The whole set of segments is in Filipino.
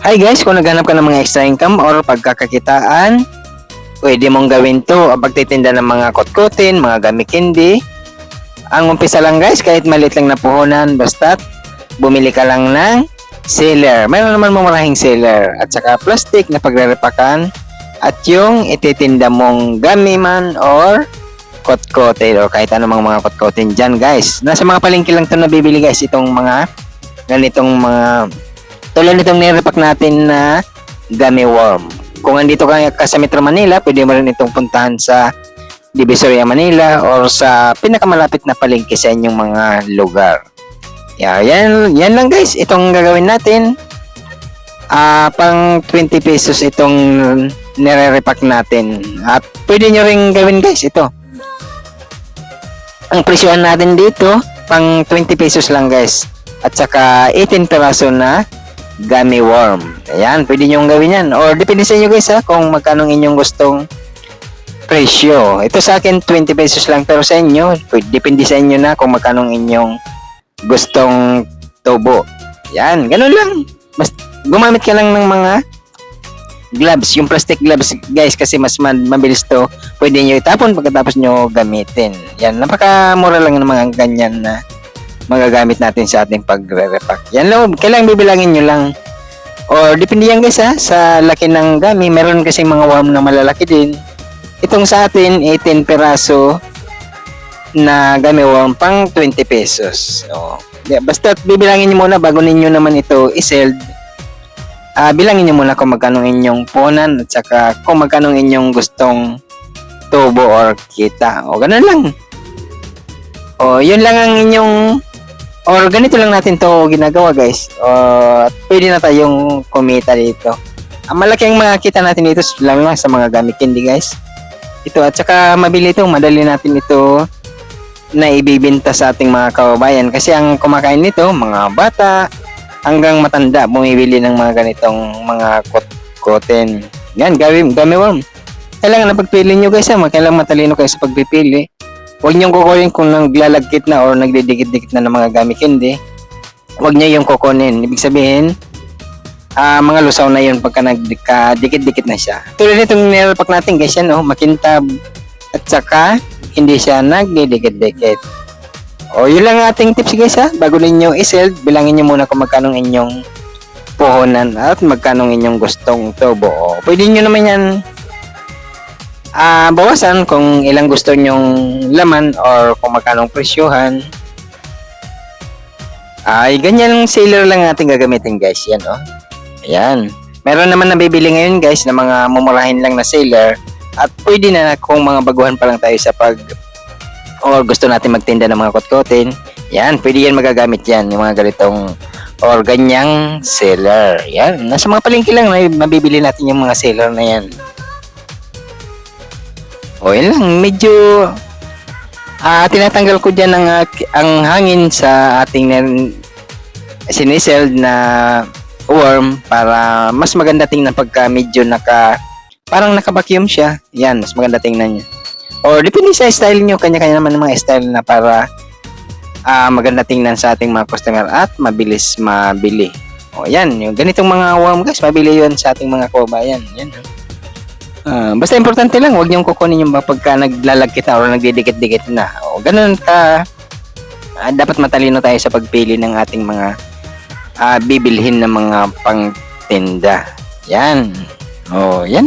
Hi guys, kung naghanap ka ng mga extra income or pagkakakitaan, pwede mong gawin to ang pagtitinda ng mga kotkotin, mga gummy candy. Ang umpisa lang guys, kahit maliit lang na puhunan, basta bumili ka lang ng seller. Mayroon naman maraming seller at saka plastic na pagre-repakan at yung ititinda mong gummy man or kotkotin o kahit anumang mga kotkotin dyan guys. Nasa mga palengke lang ito nabibili guys, itong mga ganitong mga tulad nitong nirepack natin na gummy worm. Kung andito ka sa Metro Manila, pwede mo rin itong puntahan sa Divisoria Manila or sa pinakamalapit na palengke sa inyong mga lugar. Yan lang guys, itong gagawin natin. Pang 20 pesos itong nire-repack natin. At pwede nyo rin gawin guys ito. Ang presyohan natin dito, pang 20 pesos lang guys. At saka 18 peraso na gummy worm. Ayan, pwede nyo gawin yan. Or depende sa inyo guys kung magkano inyong gustong presyo. Ito sa akin 20 pesos lang, pero sa inyo, depende sa inyo na kung magkano inyong gustong tubo. Ayan, ganun lang. Gumamit ka lang ng mga gloves, yung plastic gloves guys, kasi mas mabilis to. Pwede nyo itapon pagkatapos nyo gamitin. Yan, napakamura lang ng mga ganyan na magagamit natin sa ating pagre-repack. Yan lang, kailangan bibilangin nyo lang. Or depende yan guys sa laki ng gummy. Meron kasing mga worm na malalaki din. Itong sa atin, 18 peraso na gummy worm pang 20 pesos. So, basta bibilangin nyo muna bago ninyo naman ito i-sell. Bilangin nyo muna kung magkano inyong punan at saka kung magkano inyong gustong tubo or kita. O ganun lang. O yun lang ang inyong, or ganito lang natin to ginagawa guys. Pwede na tayong kumita dito. Ang malaki ang makikita natin dito lang sa mga gummy candy guys. Ito at saka mabili ito, madali natin ito na ibibenta sa ating mga kababayan. Kasi ang kumakain nito, mga bata hanggang matanda, bumibili ng mga ganitong mga kotkotin. Yan, gummy worm. Kailangan na pagpili nyo guys kailangan matalino kayo sa pagpipili. Huwag niyong kukunin kung naglalagkit na o nagdidikit-dikit na ng mga gummy candy. Huwag niyo yung kukunin. Ibig sabihin, mga lusaw na yun pagka nagdikit-dikit na siya. Tulad nitong nirepack natin guys, yan makintab at saka hindi siya nagdidikit-dikit. Yun lang ating tips guys bago ninyo i-sell, bilangin niyo muna kung magkano inyong puhunan at magkano inyong gustong tubo. Pwede niyo naman yan bawasan kung ilang gusto nyong laman or kung magkano presyuhan. Ganyan seller lang natin gagamitin guys. Yan ayan, meron naman nabibili ngayon guys na mga mumurahin lang na seller. At pwede na kung mga baguhan pa lang tayo sa or gusto natin magtinda ng mga kotkotin. Yan, pwede yan magagamit yan, yung mga ganitong or ganyang seller. Yan, nasa mga palengke lang na mabibili natin yung mga seller na yan. Yun lang, medyo tinatanggal ko dyan ang hangin sa ating sinisell na worm para mas maganda tingnan pagka medyo parang naka-vacuum siya. Yan, mas maganda tingnan niya. Or depende sa style nyo, kanya-kanya naman ng mga style na para maganda tingnan sa ating mga customer at mabilis mabili. Yan, yung ganitong mga worm guys, mabili yun sa ating mga kababayan. Yan. Basta importante lang, huwag niyong kukunin yung pagka naglalagkit na o nagdidikit-dikit na. Ganun dapat matalino tayo sa pagpili ng ating mga bibilhin na mga pangtinda. Yan. Yan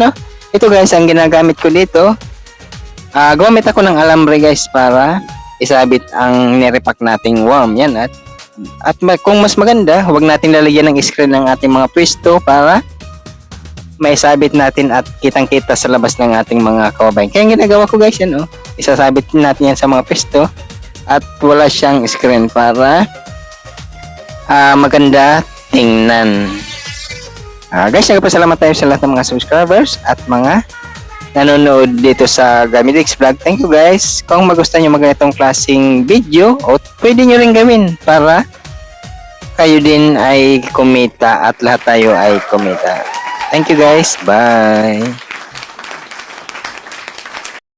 Ito guys, ang ginagamit ko dito. Gumamit ako ng alambre guys para isabit ang nirepack nating worm. Yan. At kung mas maganda, huwag natin lalagyan ng screen ng ating mga pwesto para maisabit natin at kitang-kita sa labas ng ating mga kababayan. Kaya ang ginagawa ko guys yan isasabit natin yan sa mga pwesto at wala siyang screen para maganda tingnan. Guys, nagpasalamat tayo sa lahat ng mga subscribers at mga nanonood dito sa Gamidix Vlog. Thank you guys. Kung magustuhan nyo magandang klaseng video, pwede nyo rin gawin para kayo din ay kumita at lahat tayo ay kumita. Thank you guys. Bye.